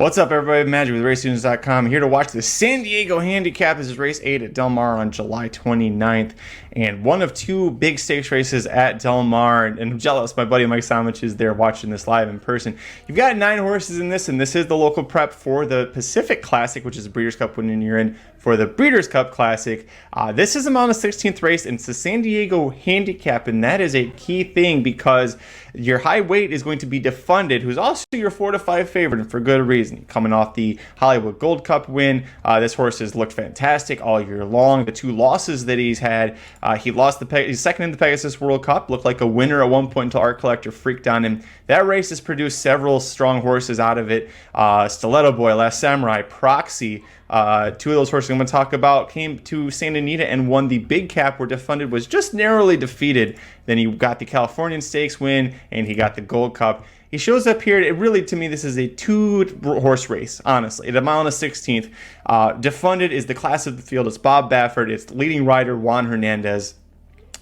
What's up, everybody? Magic with RaceNews.com here to watch the San Diego Handicap. This is race 8 at Del Mar on July 29th, and one of two big stakes races at Del Mar. And I'm jealous, my buddy Mike Somich is there watching this live in person. You've got 9 horses in this, and this is the local prep for the Pacific Classic, which is a Breeders' Cup winning you're in for the Breeders' Cup Classic. This is among the 16th race, and it's the San Diego Handicap, and that is a key thing because your high weight is going to be Defunded, who's also your 4-5 favorite, and for good reason. Coming off the Hollywood Gold Cup win, this horse has looked fantastic all year long. The 2 losses that he's had, he's second in the Pegasus World Cup, looked like a winner at one point until Art Collector freaked on him. That race has produced several strong horses out of it. Stiletto Boy, Last Samurai, Proxy, 2 of those horses I'm going to talk about came to Santa Anita and won the Big Cap, where Defunded was just narrowly defeated. Then he got the Californian Stakes win, and he got the Gold Cup. He shows up here. It really, to me, this is a 2-horse race, honestly. At a mile and a 16th. Defunded is the class of the field. It's Bob Baffert. It's leading rider Juan Hernandez.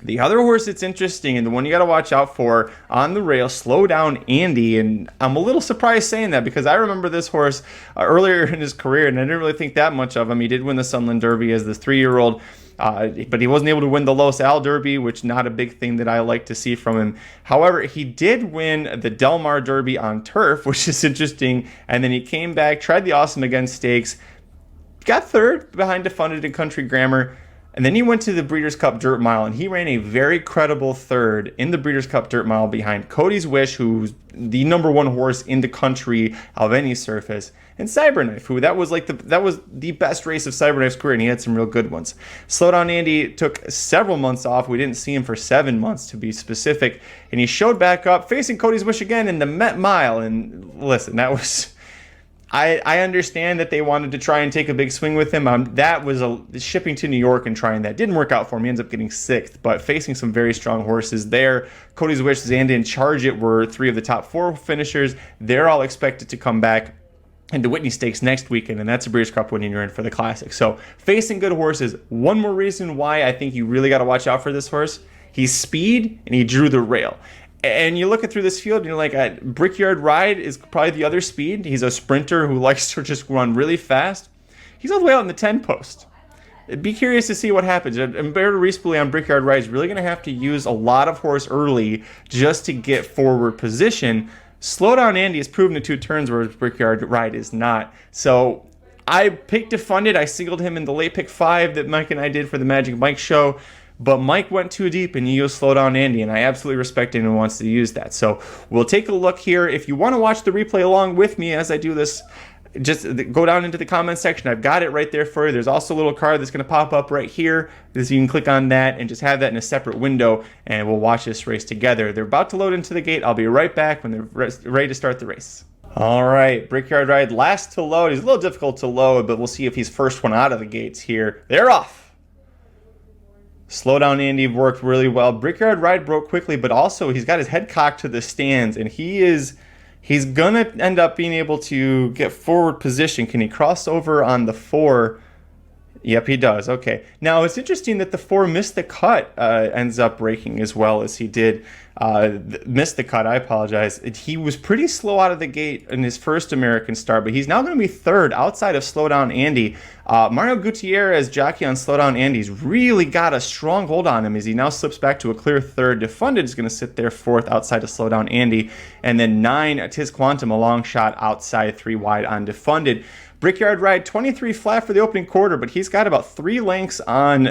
The other horse that's interesting, and the one you got to watch out for on the rail, Slow Down Andy. And I'm a little surprised saying that because I remember this horse earlier in his career, and I didn't really think that much of him. He did win the Sunland Derby as the 3-year-old. But he wasn't able to win the Los Al Derby, which not a big thing that I like to see from him. However, he did win the Del Mar Derby on turf, which is interesting. And then he came back, tried the Awesome Again Stakes, got 3rd behind Defunded and Country Grammar. And then he went to the Breeders' Cup Dirt Mile, and he ran a very credible 3rd in the Breeders' Cup Dirt Mile behind Cody's Wish, who's the #1 horse in the country of any surface, and Cyberknife, who that was the best race of Cyberknife's career, and he had some real good ones. Slow Down Andy took several months off. We didn't see him for 7 months, to be specific, and he showed back up facing Cody's Wish again in the Met Mile. And listen, that was... I understand that they wanted to try and take a big swing with him. That was shipping to New York and trying that. Didn't work out for him. He ends up getting 6th, but facing some very strong horses there. Cody's Wish, Xanda, and Charge It were 3 of the top 4 finishers. They're all expected to come back into Whitney Stakes next weekend, and that's a Breeders' Cup winning you're in for the Classic. So facing good horses. One more reason why I think you really got to watch out for this horse. He's speed, and he drew the rail. And you look at through this field, and you're like, Brickyard Ride is probably the other speed. He's a sprinter who likes to just run really fast. He's all the way out in the 10 post. Be curious to see what happens. Umberto Rispoli on Brickyard Ride is really going to have to use a lot of horse early just to get forward position. Slow Down Andy has proven to 2 turns, whereas Brickyard Ride is not. So I picked Defunded. I singled him in the late pick 5 that Mike and I did for the Magic Mike show. But Mike went too deep and he used Slow Down Andy, and I absolutely respect him and wants to use that. So we'll take a look here. If you want to watch the replay along with me as I do this, just go down into the comment section. I've got it right there for you. There's also a little card that's going to pop up right here. So you can click on that and just have that in a separate window, and we'll watch this race together. They're about to load into the gate. I'll be right back when they're ready to start the race. All right, Brickyard Ride last to load. He's a little difficult to load, but we'll see if he's first one out of the gates here. They're off. Slow Down Andy worked really well. Brickyard Ride broke quickly, but also he's got his head cocked to the stands, and he's going to end up being able to get forward position. Can he cross over on the 4? Yep, he does. Okay. Now, it's interesting that the 4 missed the cut, ends up breaking as well as he did. Missed the cut, I apologize. He was pretty slow out of the gate in his first American start, but he's now going to be 3rd outside of Slow Down Andy. Mario Gutierrez, jockey on Slow Down Andy's really got a strong hold on him as he now slips back to a clear 3rd. Defunded is going to sit there 4th outside of Slow Down Andy. And then 9, Tiz Quantum, a long shot outside, 3 wide on Defunded. Brickyard Ride 23 flat for the opening quarter, but he's got about 3 lengths on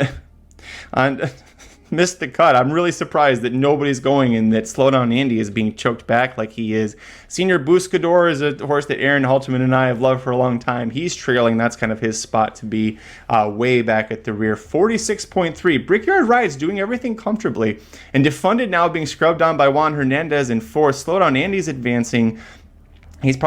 missed the cut. I'm really surprised that nobody's going and that Slow Down Andy is being choked back like he is. Senor Buscador is a horse that Aaron Halterman and I have loved for a long time. He's trailing. That's kind of his spot to be way back at the rear. 46.3. Brickyard Ride's doing everything comfortably. And Defunded now being scrubbed on by Juan Hernandez in 4th. Slow Down Andy's advancing. He's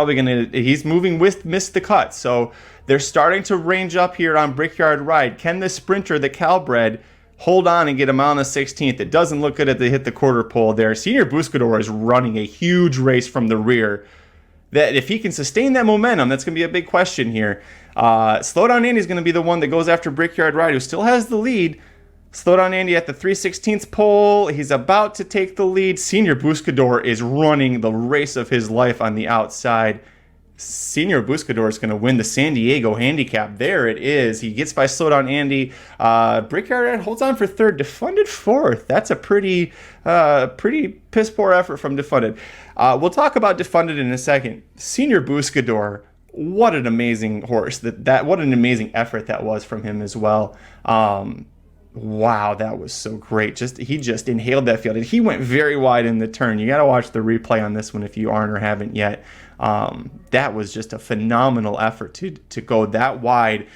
moving with missed the cut. So they're starting to range up here on Brickyard Ride. Can the sprinter, the Calbred, hold on and get him on the 16th? It doesn't look good at the hit the quarter pole there. Senor Buscador is running a huge race from the rear. That if he can sustain that momentum, that's going to be a big question here. Slow Down Andy is going to be the one that goes after Brickyard Ride, who still has the lead. Slow Down Andy at the 3/16 pole. He's about to take the lead. Senor Buscador is running the race of his life on the outside. Senor Buscador is going to win the San Diego Handicap. There it is. He gets by Slowdown Andy. Brickyard holds on for third. Defunded fourth. That's a pretty piss poor effort from Defunded. We'll talk about Defunded in a second. Senor Buscador, what an amazing horse. What an amazing effort that was from him as well. Wow, that was so great. He just inhaled that field, and he went very wide in the turn. You got to watch the replay on this one if you aren't or haven't yet. That was just a phenomenal effort to go that wide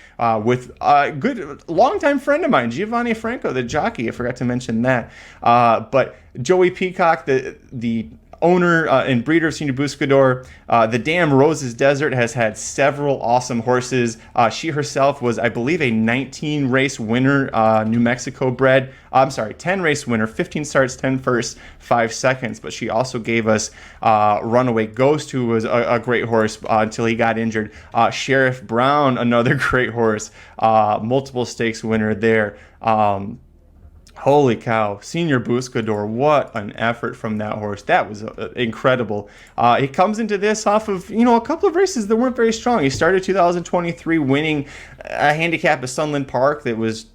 with a good longtime friend of mine, Giovanni Franco, the jockey. I forgot to mention that. But Joey Peacock, the owner and breeder of Senor Buscador, the Dam Roses Desert has had several awesome horses. She herself was, I believe, a 19 race winner, New Mexico bred. 10 race winner, 15 starts, 10 firsts, 5 seconds. But she also gave us Runaway Ghost, who was a great horse until he got injured. Sheriff Brown, another great horse, multiple stakes winner there. Holy cow, Senor Buscador, what an effort from that horse. That was incredible. He comes into this off of, a couple of races that weren't very strong. He started 2023 winning a handicap at Sunland Park that was,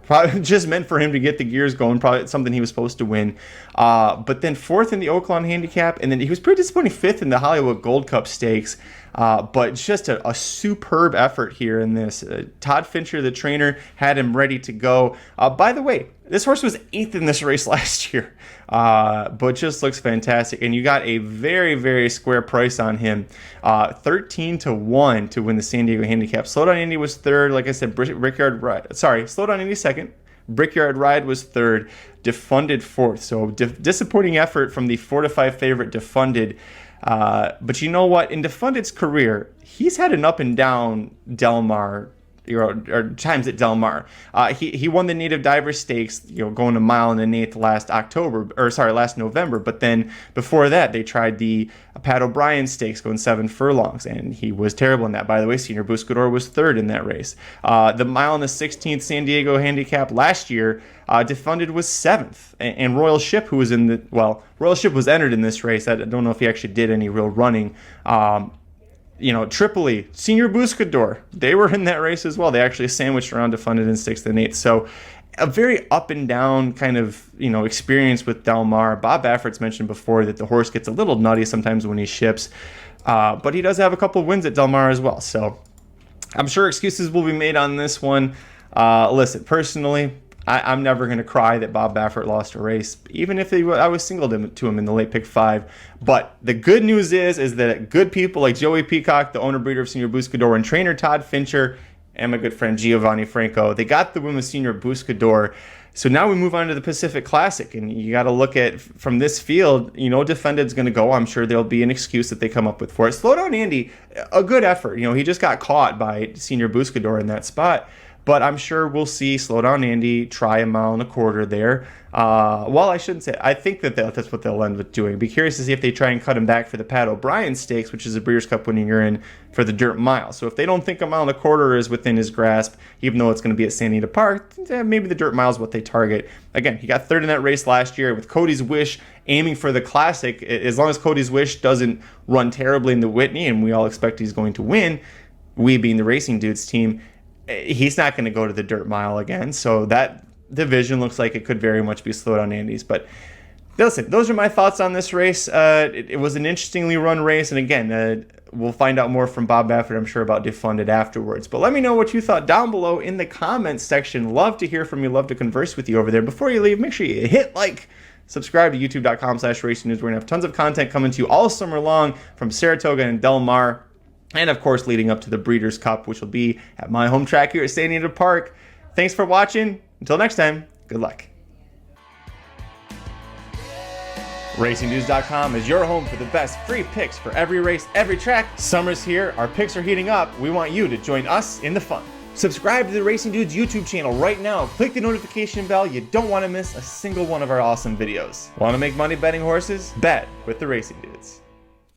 probably just meant for him to get the gears going, probably something he was supposed to win. But then fourth in the Oaklawn Handicap, and then he was pretty disappointing fifth in the Hollywood Gold Cup Stakes. But just a superb effort here in this. Todd Fincher, the trainer, had him ready to go. By the way, this horse was 8th in this race last year, but just looks fantastic. And you got a very, very square price on him, 13-1 to win the San Diego Handicap. Slowdown Andy was third. Like I said, Brickyard Ride. Slowdown Andy second. Brickyard Ride was third. Defunded fourth. So disappointing effort from the 4-5 favorite Defunded. But you know what? In Defunded's career, he's had an up and down Del Mar, or times at Del Mar. He won the Native Diver Stakes, going a mile and an eighth last November. But then before that, they tried the Pat O'Brien Stakes, going 7 furlongs, and he was terrible in that. By the way, Senor Buscador was third in that race. The mile and the 16th San Diego Handicap last year, Defunded was 7th, and Royal Ship, who was Royal Ship was entered in this race. I don't know if he actually did any real running. Tripoli, Senor Buscador, they were in that race as well. They actually sandwiched around Defunded in 6th and 8th. So a very up and down kind of, experience with Del Mar. Bob Baffert's mentioned before that the horse gets a little nutty sometimes when he ships, but he does have a couple of wins at Del Mar as well. So I'm sure excuses will be made on this one. Listen, personally, I'm never going to cry that Bob Baffert lost a race, even if I was singled to him in the late pick 5. But the good news is that good people like Joey Peacock, the owner breeder of Senor Buscador, and trainer Todd Fincher, and my good friend Giovanni Franco, they got the win with Senor Buscador. So now we move on to the Pacific Classic, and you got to look at from this field. Defended's going to go. I'm sure there'll be an excuse that they come up with for it. Slowdown Andy, a good effort. He just got caught by Senor Buscador in that spot. But I'm sure we'll see Slowdown Andy try 1.25 miles there. Well, I shouldn't say. I think that's what they'll end up doing. Be curious to see if they try and cut him back for the Pat O'Brien Stakes, which is a Breeders' Cup winning you're in for the Dirt Mile. So if they don't think 1.25 miles is within his grasp, even though it's going to be at San Diego Park, maybe the Dirt Mile is what they target. Again, he got third in that race last year with Cody's Wish aiming for the Classic. As long as Cody's Wish doesn't run terribly in the Whitney, and we all expect he's going to win, we being the Racing Dudes team, he's not going to go to the Dirt Mile again. So that division looks like it could very much be Slowdown Andy's. But listen, those are my thoughts on this race. It was an interestingly run race. And again, we'll find out more from Bob Baffert, I'm sure, about Defunded afterwards. But let me know what you thought down below in the comments section. Love to hear from you. Love to converse with you over there. Before you leave, make sure you hit like, subscribe to youtube.com/racing news. We're going to have tons of content coming to you all summer long from Saratoga and Del Mar. And, of course, leading up to the Breeders' Cup, which will be at my home track here at San Diego Park. Thanks for watching. Until next time, good luck. RacingNews.com is your home for the best free picks for every race, every track. Summer's here. Our picks are heating up. We want you to join us in the fun. Subscribe to the Racing Dudes YouTube channel right now. Click the notification bell. You don't want to miss a single one of our awesome videos. Want to make money betting horses? Bet with the Racing Dudes.